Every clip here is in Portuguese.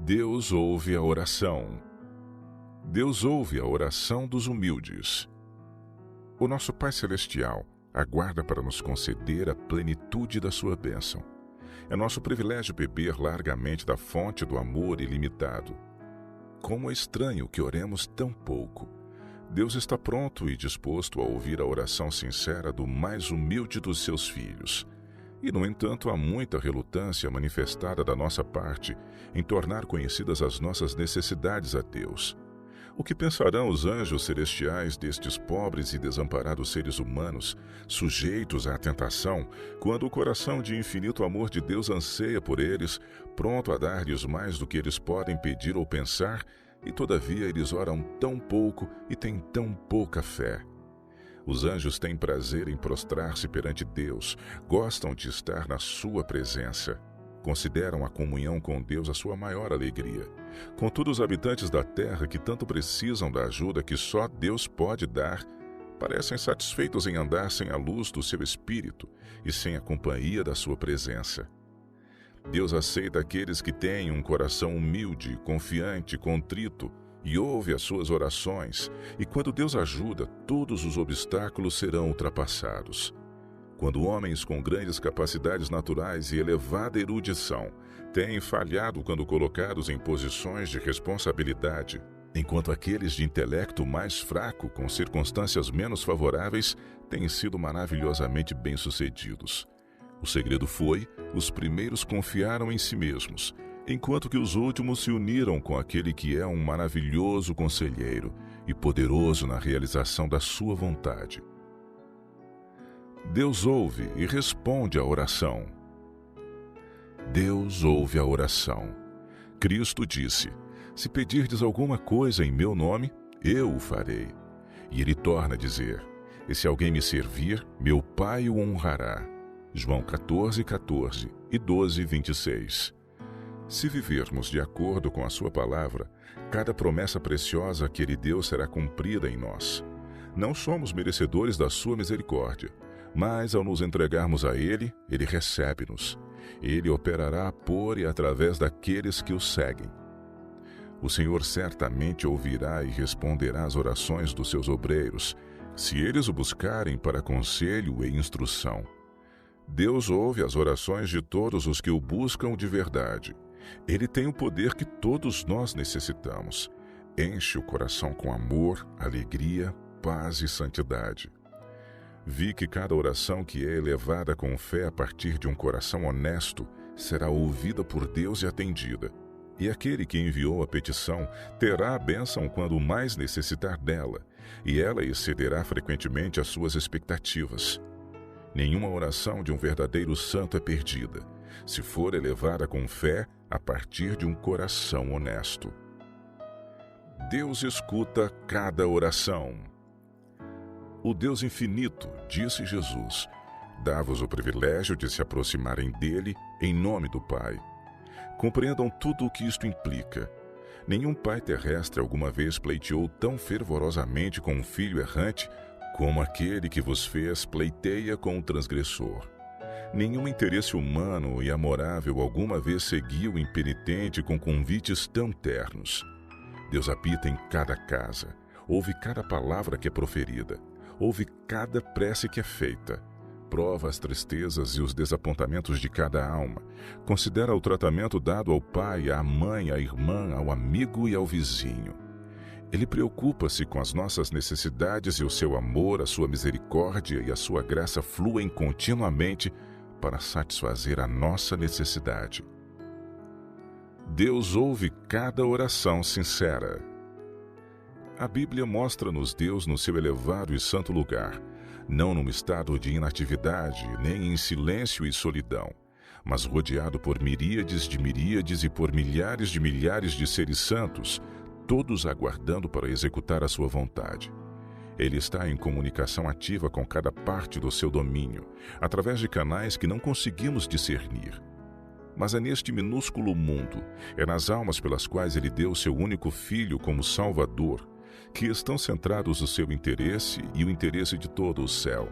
Deus ouve a oração. Deus ouve a oração dos humildes. O nosso Pai Celestial aguarda para nos conceder a plenitude da sua bênção. É nosso privilégio beber largamente da fonte do amor ilimitado. Como é estranho que oremos tão pouco. Deus está pronto e disposto a ouvir a oração sincera do mais humilde dos seus filhos. E, no entanto, há muita relutância manifestada da nossa parte em tornar conhecidas as nossas necessidades a Deus. O que pensarão os anjos celestiais destes pobres e desamparados seres humanos, sujeitos à tentação, quando o coração de infinito amor de Deus anseia por eles, pronto a dar-lhes mais do que eles podem pedir ou pensar, e todavia eles oram tão pouco e têm tão pouca fé? Os anjos têm prazer em prostrar-se perante Deus, gostam de estar na sua presença. Consideram a comunhão com Deus a sua maior alegria. Contudo, os habitantes da terra, que tanto precisam da ajuda que só Deus pode dar, parecem satisfeitos em andar sem a luz do seu espírito e sem a companhia da sua presença. Deus aceita aqueles que têm um coração humilde, confiante, contrito, e ouve as suas orações, e quando Deus ajuda, todos os obstáculos serão ultrapassados. Quando homens com grandes capacidades naturais e elevada erudição têm falhado quando colocados em posições de responsabilidade, enquanto aqueles de intelecto mais fraco, com circunstâncias menos favoráveis, têm sido maravilhosamente bem-sucedidos. O segredo foi: os primeiros confiaram em si mesmos, enquanto que os últimos se uniram com aquele que é um maravilhoso conselheiro e poderoso na realização da sua vontade. Deus ouve e responde à oração. Deus ouve a oração. Cristo disse: se pedirdes alguma coisa em meu nome, eu o farei. E ele torna a dizer: e se alguém me servir, meu Pai o honrará. João 14:14 e 12:26. Se vivermos de acordo com a sua palavra, cada promessa preciosa que ele deu será cumprida em nós. Não somos merecedores da sua misericórdia, mas ao nos entregarmos a ele, ele recebe-nos. Ele operará por e através daqueles que o seguem. O Senhor certamente ouvirá e responderá às orações dos seus obreiros, se eles o buscarem para conselho e instrução. Deus ouve as orações de todos os que o buscam de verdade. Ele tem o poder que todos nós necessitamos. Enche o coração com amor, alegria, paz e santidade. Vi que cada oração que é elevada com fé a partir de um coração honesto será ouvida por Deus e atendida. E aquele que enviou a petição terá a bênção quando mais necessitar dela, e ela excederá frequentemente as suas expectativas. Nenhuma oração de um verdadeiro santo é perdida, se for elevada com fé a partir de um coração honesto. Deus escuta cada oração. O Deus infinito, disse Jesus, dá-vos o privilégio de se aproximarem dele em nome do Pai. Compreendam tudo o que isto implica. Nenhum pai terrestre alguma vez pleiteou tão fervorosamente com um filho errante como aquele que vos fez pleiteia com o transgressor. Nenhum interesse humano e amorável alguma vez seguiu o impenitente com convites tão ternos. Deus habita em cada casa, ouve cada palavra que é proferida, ouve cada prece que é feita, prova as tristezas e os desapontamentos de cada alma, considera o tratamento dado ao pai, à mãe, à irmã, ao amigo e ao vizinho. Ele preocupa-se com as nossas necessidades e o seu amor, a sua misericórdia e a sua graça fluem continuamente para satisfazer a nossa necessidade. Deus ouve cada oração sincera. A Bíblia mostra-nos Deus no seu elevado e santo lugar, não num estado de inatividade, nem em silêncio e solidão, mas rodeado por miríades e por milhares de seres santos, todos aguardando para executar a sua vontade. Ele está em comunicação ativa com cada parte do seu domínio, através de canais que não conseguimos discernir. Mas é neste minúsculo mundo, é nas almas pelas quais ele deu seu único filho como Salvador, que estão centrados o seu interesse e o interesse de todo o céu.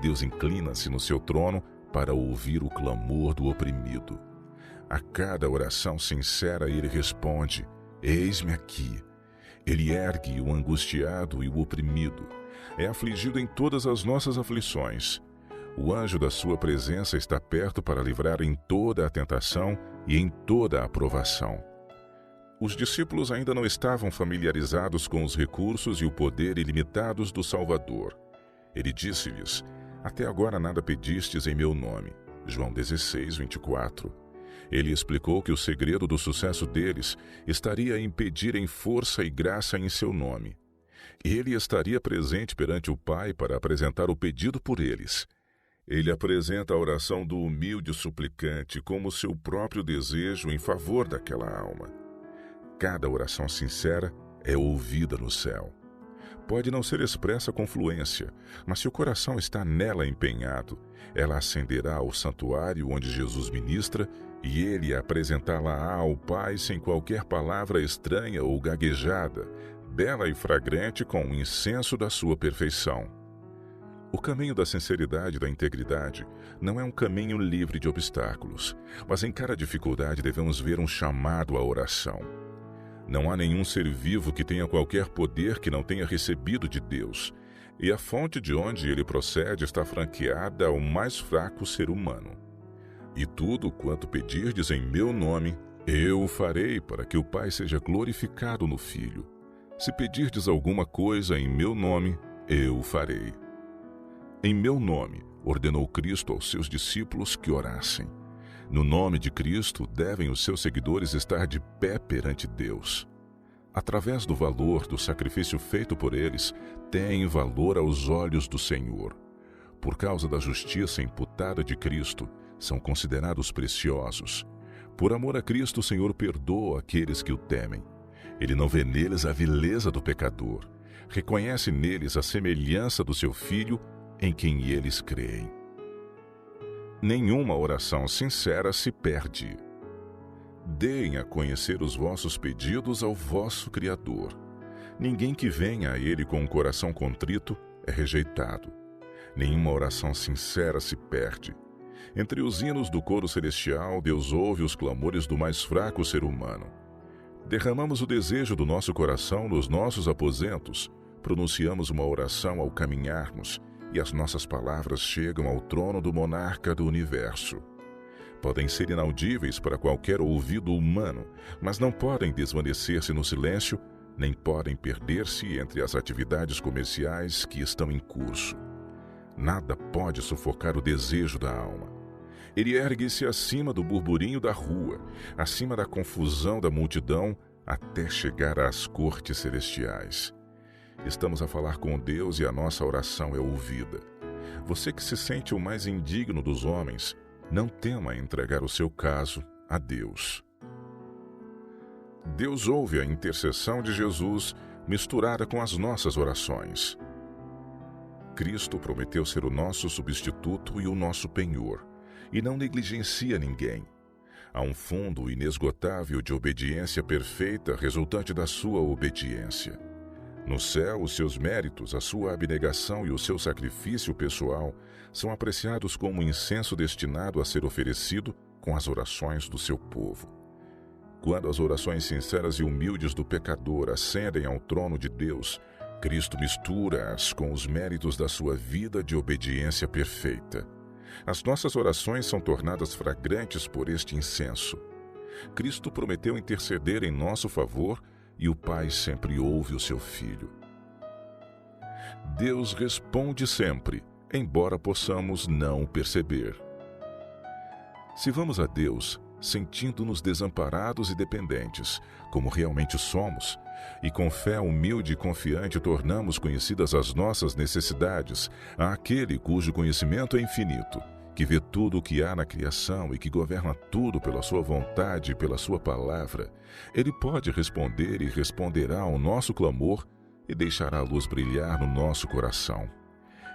Deus inclina-se no seu trono para ouvir o clamor do oprimido. A cada oração sincera ele responde: eis-me aqui. Ele ergue o angustiado e o oprimido. É afligido em todas as nossas aflições. O anjo da sua presença está perto para livrar em toda a tentação e em toda a provação. Os discípulos ainda não estavam familiarizados com os recursos e o poder ilimitados do Salvador. Ele disse-lhes: até agora nada pedistes em meu nome. João 16, 24. Ele explicou que o segredo do sucesso deles estaria em pedirem força e graça em seu nome. Ele estaria presente perante o Pai para apresentar o pedido por eles. Ele apresenta a oração do humilde suplicante como seu próprio desejo em favor daquela alma. Cada oração sincera é ouvida no céu. Pode não ser expressa com fluência, mas se o coração está nela empenhado, ela ascenderá ao santuário onde Jesus ministra e ele apresentá-la ao Pai sem qualquer palavra estranha ou gaguejada, bela e fragrante com o incenso da sua perfeição. O caminho da sinceridade e da integridade não é um caminho livre de obstáculos, mas em cada dificuldade devemos ver um chamado à oração. Não há nenhum ser vivo que tenha qualquer poder que não tenha recebido de Deus, e a fonte de onde ele procede está franqueada ao mais fraco ser humano. E tudo quanto pedirdes em meu nome, eu o farei para que o Pai seja glorificado no Filho. Se pedirdes alguma coisa em meu nome, eu o farei. Em meu nome, ordenou Cristo aos seus discípulos que orassem. No nome de Cristo, devem os seus seguidores estar de pé perante Deus. Através do valor do sacrifício feito por eles, têm valor aos olhos do Senhor. Por causa da justiça imputada de Cristo, são considerados preciosos. Por amor a Cristo, o Senhor perdoa aqueles que o temem. Ele não vê neles a vileza do pecador. Reconhece neles a semelhança do seu Filho, em quem eles creem. Nenhuma oração sincera se perde. Deem a conhecer os vossos pedidos ao vosso Criador. Ninguém que venha a Ele com um coração contrito é rejeitado. Nenhuma oração sincera se perde. Entre os hinos do coro celestial, Deus ouve os clamores do mais fraco ser humano. Derramamos o desejo do nosso coração nos nossos aposentos, pronunciamos uma oração ao caminharmos, e as nossas palavras chegam ao trono do monarca do universo. Podem ser inaudíveis para qualquer ouvido humano, mas não podem desvanecer-se no silêncio, nem podem perder-se entre as atividades comerciais que estão em curso. Nada pode sufocar o desejo da alma. Ele ergue-se acima do burburinho da rua, acima da confusão da multidão, até chegar às cortes celestiais. Estamos a falar com Deus e a nossa oração é ouvida. Você que se sente o mais indigno dos homens, não tema entregar o seu caso a Deus. Deus ouve a intercessão de Jesus misturada com as nossas orações. Cristo prometeu ser o nosso substituto e o nosso penhor, e não negligencia ninguém. Há um fundo inesgotável de obediência perfeita resultante da sua obediência. No céu, os seus méritos, a sua abnegação e o seu sacrifício pessoal são apreciados como incenso destinado a ser oferecido com as orações do seu povo. Quando as orações sinceras e humildes do pecador ascendem ao trono de Deus, Cristo mistura-as com os méritos da sua vida de obediência perfeita. As nossas orações são tornadas fragrantes por este incenso. Cristo prometeu interceder em nosso favor e o Pai sempre ouve o seu Filho. Deus responde sempre, embora possamos não perceber. Se vamos a Deus, sentindo-nos desamparados e dependentes, como realmente somos, e com fé humilde e confiante tornamos conhecidas as nossas necessidades àquele cujo conhecimento é infinito, que vê tudo o que há na criação e que governa tudo pela sua vontade e pela sua palavra, ele pode responder e responderá ao nosso clamor e deixará a luz brilhar no nosso coração.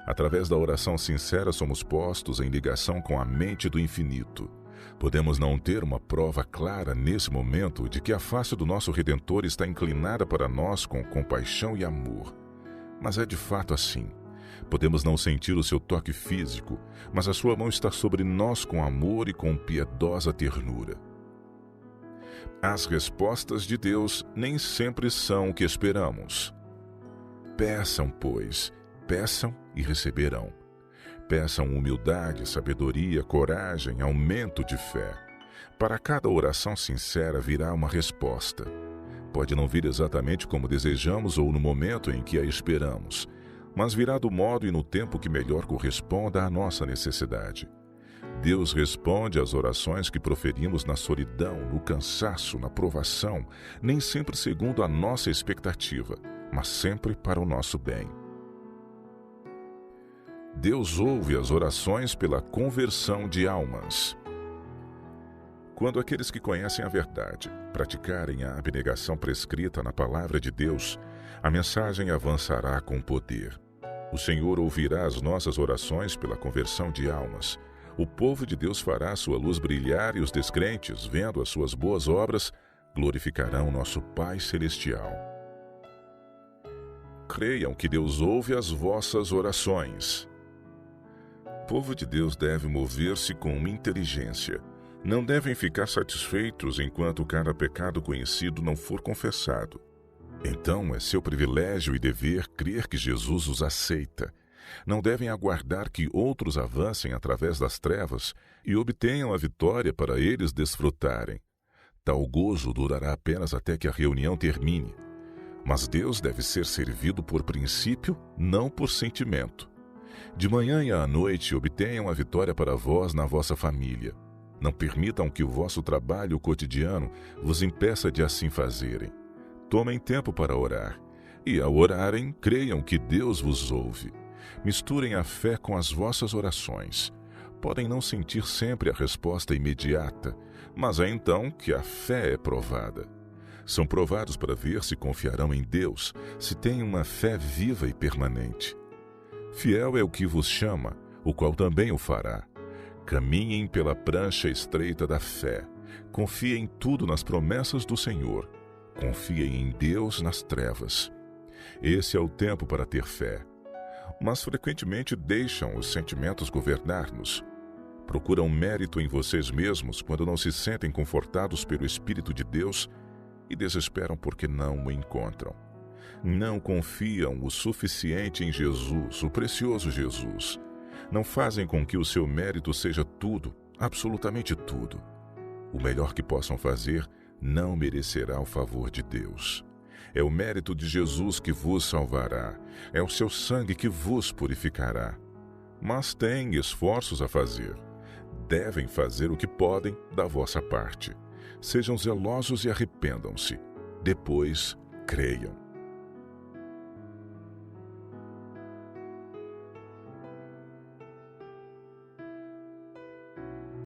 Através da oração sincera somos postos em ligação com a mente do infinito. Podemos não ter uma prova clara nesse momento de que a face do nosso Redentor está inclinada para nós com compaixão e amor. Mas é de fato assim. Podemos não sentir o seu toque físico, mas a sua mão está sobre nós com amor e com piedosa ternura. As respostas de Deus nem sempre são o que esperamos. Peçam, pois, peçam e receberão. Peçam humildade, sabedoria, coragem, aumento de fé. Para cada oração sincera virá uma resposta. Pode não vir exatamente como desejamos ou no momento em que a esperamos, mas virá do modo e no tempo que melhor corresponda à nossa necessidade. Deus responde às orações que proferimos na solidão, no cansaço, na provação, nem sempre segundo a nossa expectativa, mas sempre para o nosso bem. Deus ouve as orações pela conversão de almas. Quando aqueles que conhecem a verdade praticarem a abnegação prescrita na palavra de Deus, a mensagem avançará com poder. O Senhor ouvirá as nossas orações pela conversão de almas. O povo de Deus fará sua luz brilhar e os descrentes, vendo as suas boas obras, glorificarão nosso Pai Celestial. Creiam que Deus ouve as vossas orações. O povo de Deus deve mover-se com inteligência. Não devem ficar satisfeitos enquanto cada pecado conhecido não for confessado. Então é seu privilégio e dever crer que Jesus os aceita. Não devem aguardar que outros avancem através das trevas e obtenham a vitória para eles desfrutarem. Tal gozo durará apenas até que a reunião termine. Mas Deus deve ser servido por princípio, não por sentimento. De manhã e à noite obtenham a vitória para vós na vossa família. Não permitam que o vosso trabalho cotidiano vos impeça de assim fazerem. Tomem tempo para orar, e ao orarem, creiam que Deus vos ouve. Misturem a fé com as vossas orações. Podem não sentir sempre a resposta imediata, mas é então que a fé é provada. São provados para ver se confiarão em Deus, se têm uma fé viva e permanente. Fiel é o que vos chama, o qual também o fará. Caminhem pela prancha estreita da fé. Confiem tudo nas promessas do Senhor. Confiem em Deus nas trevas. Esse é o tempo para ter fé. Mas frequentemente deixam os sentimentos governar-nos. Procuram mérito em vocês mesmos quando não se sentem confortados pelo Espírito de Deus e desesperam porque não o encontram. Não confiam o suficiente em Jesus, o precioso Jesus. Não fazem com que o seu mérito seja tudo, absolutamente tudo. O melhor que possam fazer não merecerá o favor de Deus. É o mérito de Jesus que vos salvará. É o seu sangue que vos purificará. Mas têm esforços a fazer. Devem fazer o que podem da vossa parte. Sejam zelosos e arrependam-se. Depois, creiam.